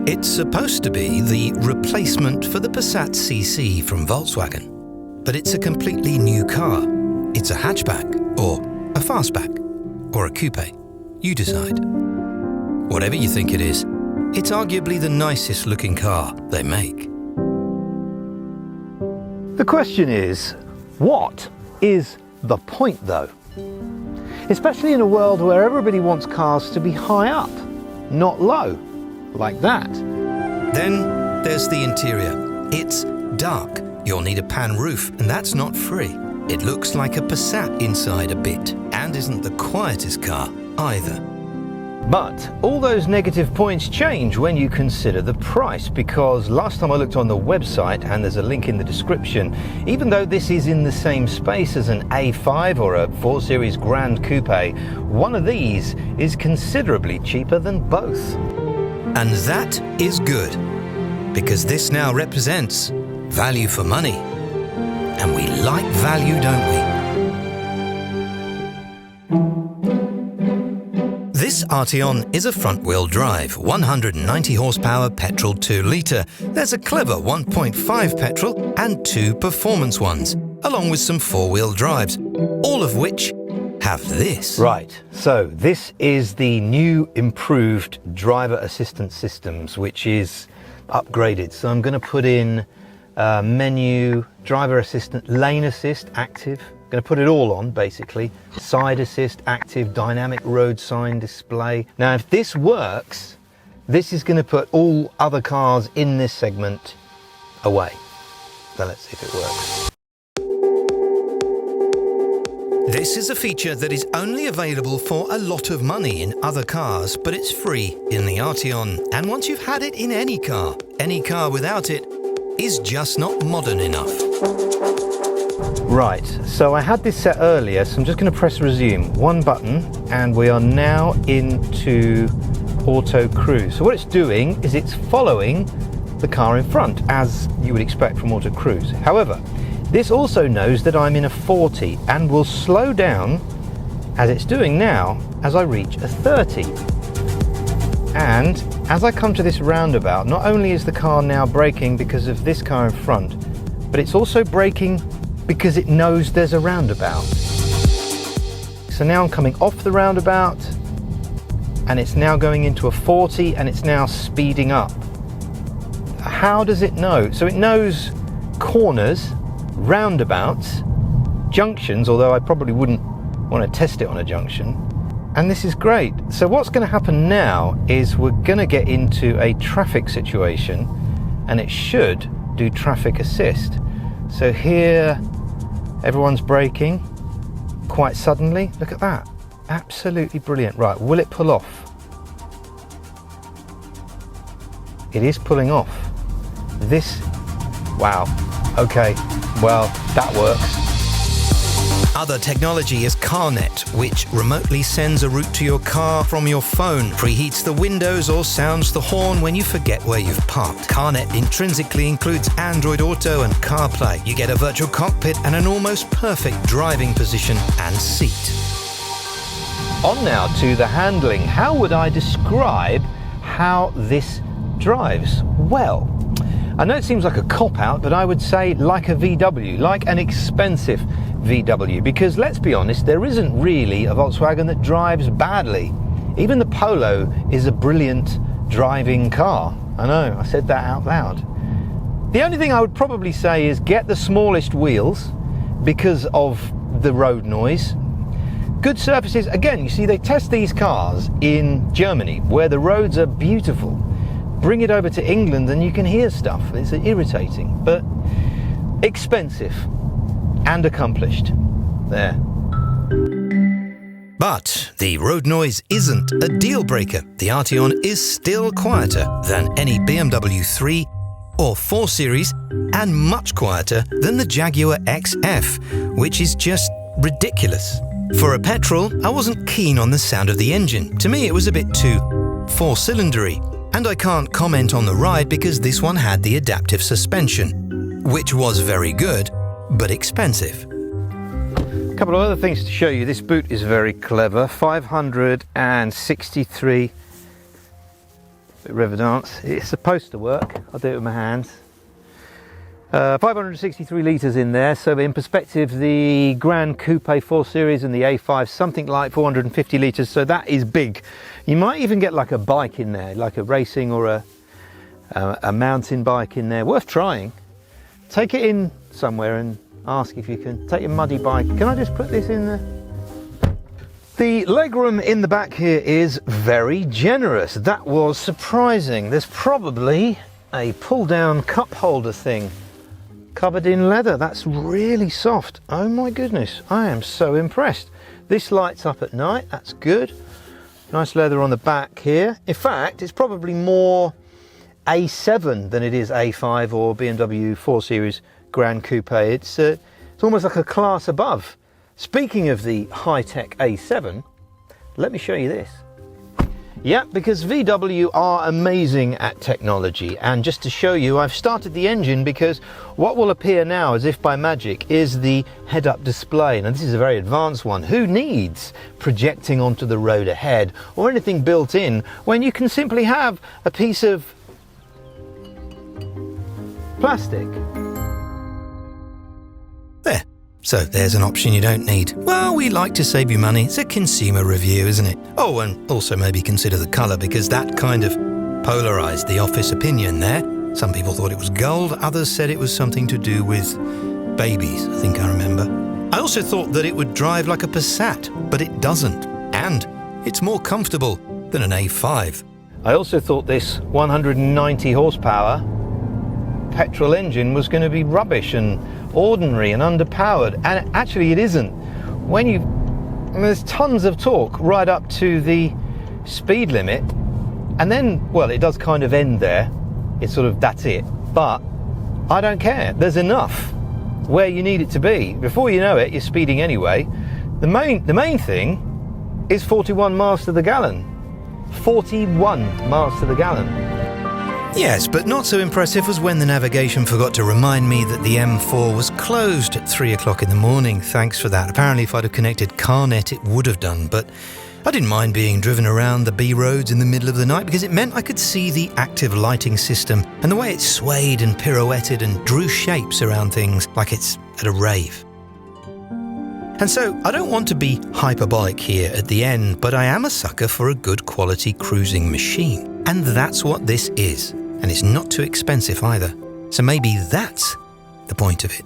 It's supposed to be the replacement for the Passat CC from Volkswagen, but it's a completely new car. It's a hatchback, or a fastback, or a coupe. You decide. Whatever you think it is, it's arguably the nicest looking car they make. The question is, what is the point though? Especially in a world where everybody wants cars to be high up, not low, like that. Then there's the interior. It's dark. You'll need a pan roof, and that's not free. It looks like a Passat inside a bit, and isn't the quietest car either. But all those negative points change when you consider the price, because last time I looked on the website, and there's a link in the description, even though this is in the same space as an A5 or a 4 Series Grand Coupe, one of these is considerably cheaper than both. And that is good, because this now represents value for money. And we like value, don't we? This Arteon is a front-wheel drive, 190 horsepower petrol 2-litre. There's a clever 1.5 petrol and 2 performance ones, along with some 4-wheel drives, all of which have this. Right, so this is the new improved driver assistance systems, which is upgraded. So I'm going to put in menu, driver assistant, lane assist, active. Going to put it all on, basically. Side assist, active, dynamic road sign display. Now, if this works, this is going to put all other cars in this segment away. So let's see if it works. This is a feature that is only available for a lot of money in other cars, but it's free in the Arteon. And once you've had it in any car without it is just not modern enough. Right, so I had this set earlier, so I'm just going to press resume. One button, and we are now into auto cruise. So what it's doing is it's following the car in front, as you would expect from auto cruise. However, this also knows that I'm in a 40 and will slow down, as it's doing now, as I reach a 30. And as I come to this roundabout, not only is the car now braking because of this car in front, but it's also braking because it knows there's a roundabout. So now I'm coming off the roundabout, and it's now going into a 40, and it's now speeding up. How does it know? So it knows corners, roundabouts, junctions, although I probably wouldn't want to test it on a junction. And this is great. So what's going to happen now is we're going to get into a traffic situation, and it should do traffic assist. So here, everyone's braking quite suddenly. Look at that. Absolutely brilliant. Right, will it pull off? It is pulling off. This, wow. Okay, well, that works. Other technology is CarNet, which remotely sends a route to your car from your phone, preheats the windows, or sounds the horn when you forget where you've parked. CarNet intrinsically includes Android Auto and CarPlay. You get a virtual cockpit and an almost perfect driving position and seat. On now to the handling. How would I describe how this drives? Well, I know it seems like a cop-out, but I would say like a VW, like an expensive VW, because let's be honest, there isn't really a Volkswagen that drives badly. Even the Polo is a brilliant driving car. I know, I said that out loud. The only thing I would probably say is get the smallest wheels because of the road noise. Good surfaces, again, you see they test these cars in Germany where the roads are beautiful. Bring it over to England and you can hear stuff. It's irritating, but expensive and accomplished. There. But the road noise isn't a deal breaker. The Arteon is still quieter than any BMW 3 or 4 Series and much quieter than the Jaguar XF, which is just ridiculous. For a petrol, I wasn't keen on the sound of the engine. To me, it was a bit too 4-cylindery. And I can't comment on the ride because this one had the adaptive suspension, which was very good, but expensive. A couple of other things to show you. This boot is very clever. 563 Bit of river dance. It's supposed to work. I'll do it with my hands. 563 litres in there, so in perspective the Grand Coupe 4 Series and the A5 something like 450 litres, so that is big. You might even get like a bike in there, like a racing or a mountain bike in there. Worth trying. Take it in somewhere and ask if you can. Take a muddy bike. Can I just put this in there? The legroom in the back here is very generous. That was surprising. There's probably a pull-down cup holder thing covered in leather. That's really soft. Oh my goodness, I am so impressed. This lights up at night, that's good. Nice leather on the back here. In fact, it's probably more A7 than it is A5 or BMW 4 Series Grand Coupe. It's almost like a class above. Speaking of the high-tech A7, let me show you this. Yeah, because VW are amazing at technology, and just to show you, I've started the engine because what will appear now as if by magic is the head-up display. Now this is a very advanced one. Who needs projecting onto the road ahead or anything built in when you can simply have a piece of plastic? There. So there's an option you don't need. Well, we like to save you money. It's a consumer review, isn't it? Oh, and also maybe consider the colour, because that kind of polarised the office opinion there. Some people thought it was gold, others said it was something to do with babies, I think I remember. I also thought that it would drive like a Passat, but it doesn't. And it's more comfortable than an A5. I also thought this 190 horsepower petrol engine was going to be rubbish and ordinary and underpowered, and actually it isn't. There's tons of torque right up to the speed limit, and then, well, it does kind of end there. It's sort of, that's it. But I don't care. There's enough where you need it to be. Before you know it, you're speeding anyway. The main thing is 41 miles to the gallon. 41 miles to the gallon. Yes, but not so impressive was when the navigation forgot to remind me that the M4 was closed at 3 o'clock in the morning. Thanks for that. Apparently if I'd have connected CarNet it would have done, but I didn't mind being driven around the B roads in the middle of the night because it meant I could see the active lighting system and the way it swayed and pirouetted and drew shapes around things like it's at a rave. And so I don't want to be hyperbolic here at the end, but I am a sucker for a good quality cruising machine. And that's what this is. And it's not too expensive either. So maybe that's the point of it.